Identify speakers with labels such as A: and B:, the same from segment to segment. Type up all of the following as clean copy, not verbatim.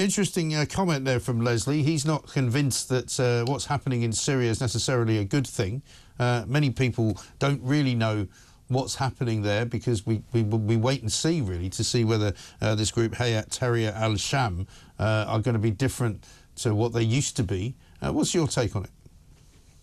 A: Interesting comment there from Leslie. He's not convinced that what's happening in Syria is necessarily a good thing. Many people don't really know what's happening there because we wait and see, really, to see whether this group, Hayat Tahrir al-Sham, are going to be different to what they used to be. What's your take on it?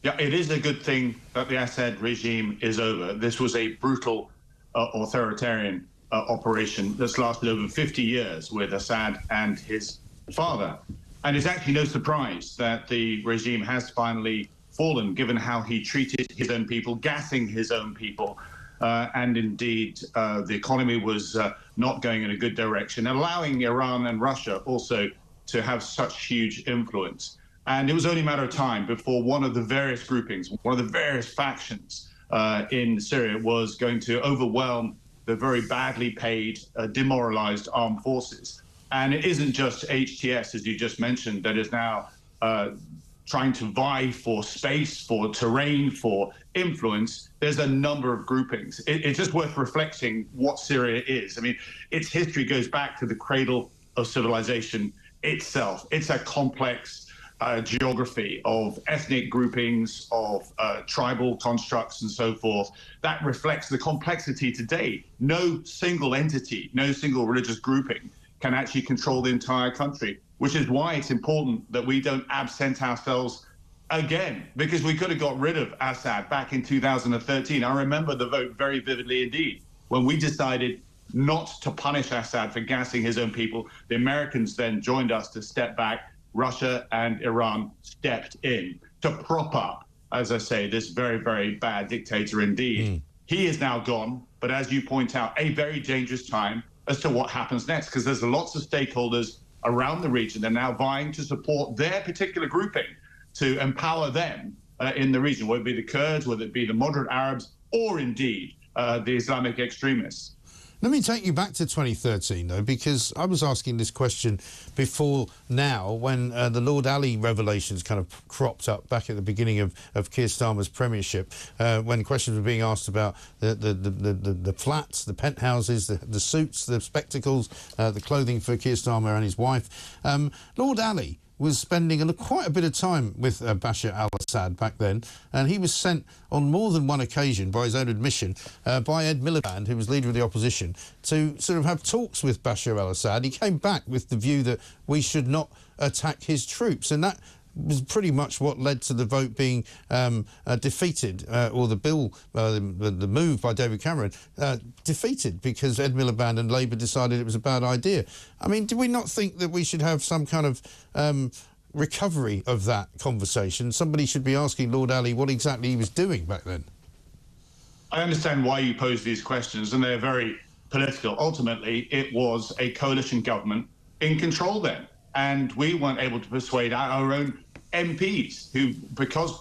B: Yeah, it is a good thing that the Assad regime is over. This was a brutal authoritarian operation that's lasted over 50 years with Assad and his father. And it's actually no surprise that the regime has finally fallen, given how he treated his own people, gassing his own people. And indeed, the economy was not going in a good direction, allowing Iran and Russia also to have such huge influence. And it was only a matter of time before one of the various groupings, one of the various factions in Syria was going to overwhelm the very badly paid, demoralized armed forces. And it isn't just HTS, as you just mentioned, that is now trying to vie for space, for terrain, for influence. There's a number of groupings. It's just worth reflecting what Syria is. I mean, its history goes back to the cradle of civilization itself. It's a complex geography of ethnic groupings, of tribal constructs and so forth. That reflects the complexity today. No single entity, no single religious grouping can actually control the entire country, which is why it's important that we don't absent ourselves again, because we could have got rid of Assad back in 2013. I remember the vote very vividly indeed, when we decided not to punish Assad for gassing his own people. The Americans then joined us to step back. Russia and Iran stepped in to prop up, as I say, this very, very bad dictator indeed. He is now gone, but as you point out, a very dangerous time as to what happens next, because there's lots of stakeholders around the region that are now vying to support their particular grouping, to empower them in the region, whether it be the Kurds, whether it be the moderate Arabs, or indeed the Islamic extremists.
A: Let me take you back to 2013, though, because I was asking this question before now when the Lord Ali revelations kind of cropped up back at the beginning of Keir Starmer's premiership, when questions were being asked about the flats, the penthouses, the suits, the spectacles, the clothing for Keir Starmer and his wife. Lord Ali was spending quite a bit of time with Bashar al-Assad back then, and he was sent on more than one occasion, by his own admission, by Ed Miliband, who was leader of the opposition, to sort of have talks with Bashar al-Assad. He came back with the view that we should not attack his troops, and that was pretty much what led to the vote being defeated, or the bill, the move by David Cameron, defeated, because Ed Miliband and Labour decided it was a bad idea. I mean, do we not think that we should have some kind of recovery of that conversation? Somebody should be asking Lord Ali what exactly he was doing back then.
B: I understand why you pose these questions, and they're very political. Ultimately, it was a coalition government in control then, and we weren't able to persuade our own MPs, who, because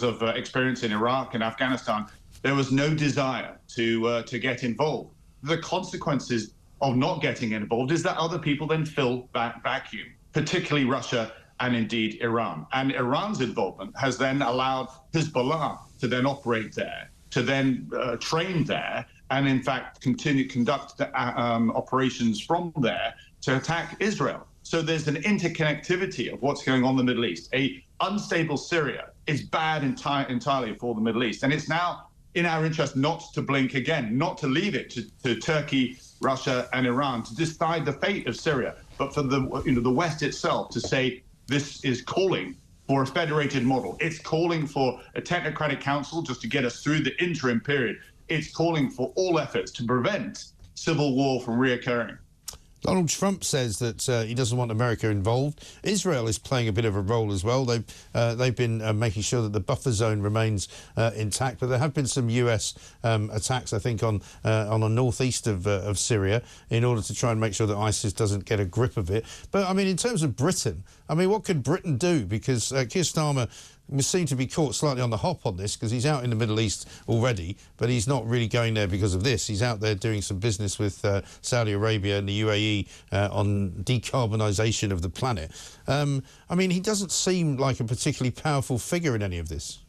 B: of experience in Iraq and Afghanistan, there was no desire to get involved. The consequences of not getting involved is that other people then fill that vacuum, particularly Russia and indeed Iran. And Iran's involvement has then allowed Hezbollah to then operate there, to then train there, and in fact conduct operations from there to attack Israel. So there's an interconnectivity of what's going on in the Middle East. A unstable Syria is bad entirely for the Middle East. And it's now in our interest not to blink again, not to leave it to Turkey, Russia and Iran to decide the fate of Syria, but for the West itself to say this is calling for a federated model. It's calling for a technocratic council just to get us through the interim period. It's calling for all efforts to prevent civil war from reoccurring.
A: Donald Trump says that he doesn't want America involved. Israel is playing a bit of a role as well. They've been making sure that the buffer zone remains intact, but there have been some US attacks, I think, on the northeast of Syria in order to try and make sure that ISIS doesn't get a grip of it. But, I mean, in terms of Britain, I mean, what could Britain do? Because Keir Starmer seem to be caught slightly on the hop on this, because he's out in the Middle East already, but he's not really going there because of this. He's out there doing some business with Saudi Arabia and the UAE on decarbonisation of the planet. I mean, he doesn't seem like a particularly powerful figure in any of this.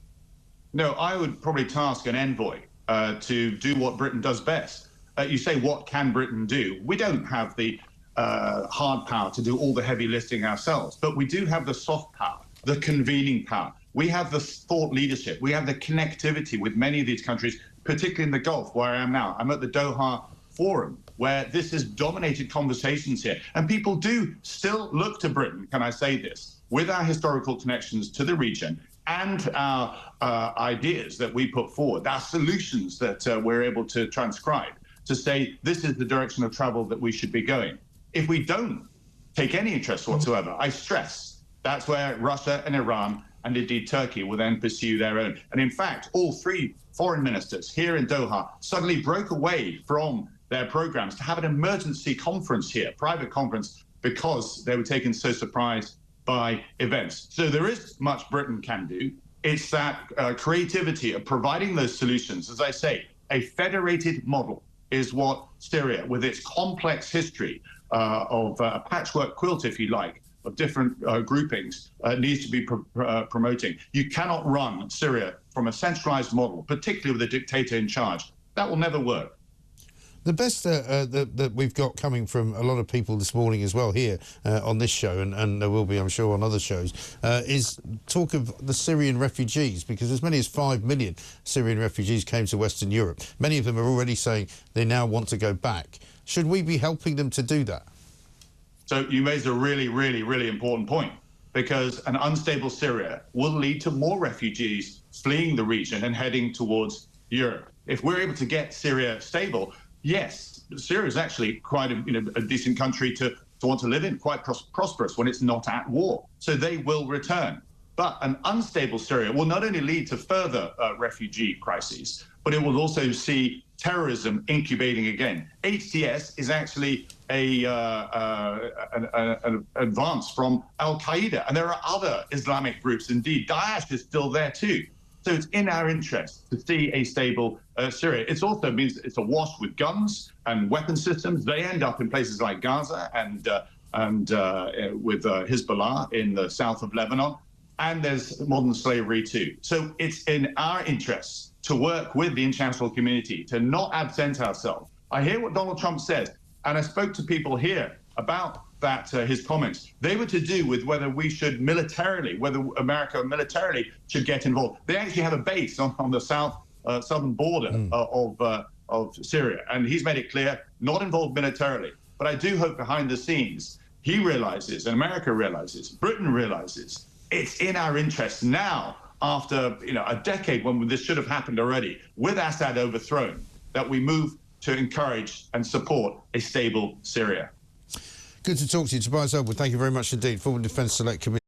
B: No, I would probably task an envoy to do what Britain does best. You say, what can Britain do? We don't have the hard power to do all the heavy lifting ourselves, but we do have the soft power, the convening power. We have the thought leadership. We have the connectivity with many of these countries, particularly in the Gulf, where I am now. I'm at the Doha Forum, where this has dominated conversations here. And people do still look to Britain, can I say this, with our historical connections to the region and our ideas that we put forward, our solutions that we're able to transcribe, to say this is the direction of travel that we should be going. If we don't take any interest whatsoever, I stress, that's where Russia and Iran and indeed Turkey will then pursue their own. And in fact, all three foreign ministers here in Doha suddenly broke away from their programs to have an emergency conference here, private conference, because they were taken so surprised by events. So there is much Britain can do. It's that creativity of providing those solutions. As I say, a federated model is what Syria, with its complex history of a patchwork quilt, if you like, of different groupings, needs to be promoting. You cannot run Syria from a centralized model, particularly with a dictator in charge. That will never work.
A: The best that we've got coming from a lot of people this morning as well here on this show, and there will be, I'm sure, on other shows, is talk of the Syrian refugees, because as many as 5 million Syrian refugees came to Western Europe. Many of them are already saying they now want to go back. Should we be helping them to do that?
B: So you raised a really, really, really important point, because an unstable Syria will lead to more refugees fleeing the region and heading towards Europe. If we're able to get Syria stable, yes, Syria is actually quite a decent country to want to live in, quite prosperous when it's not at war. So they will return. But an unstable Syria will not only lead to further refugee crises, but it will also see terrorism incubating again. HTS is actually an advance from Al-Qaeda, and there are other Islamic groups. Indeed, Daesh is still there too. So it's in our interest to see a stable Syria. It also means it's awash with guns and weapon systems. They end up in places like Gaza and with Hezbollah in the south of Lebanon. And there's modern slavery too. So it's in our interests to work with the international community, to not absent ourselves. I hear what Donald Trump says, and I spoke to people here about that, his comments. They were to do with whether we should militarily, whether America militarily should get involved. They actually have a base on the southern border of Syria, and he's made it clear, not involved militarily. But I do hope behind the scenes, he realizes, and America realizes, Britain realizes, it's in our interest now, after a decade when this should have happened already, with Assad overthrown, that we move to encourage and support a stable Syria.
A: Good to talk to you, Tobias Ellwood. Thank you very much indeed. Former Defence Select Committee.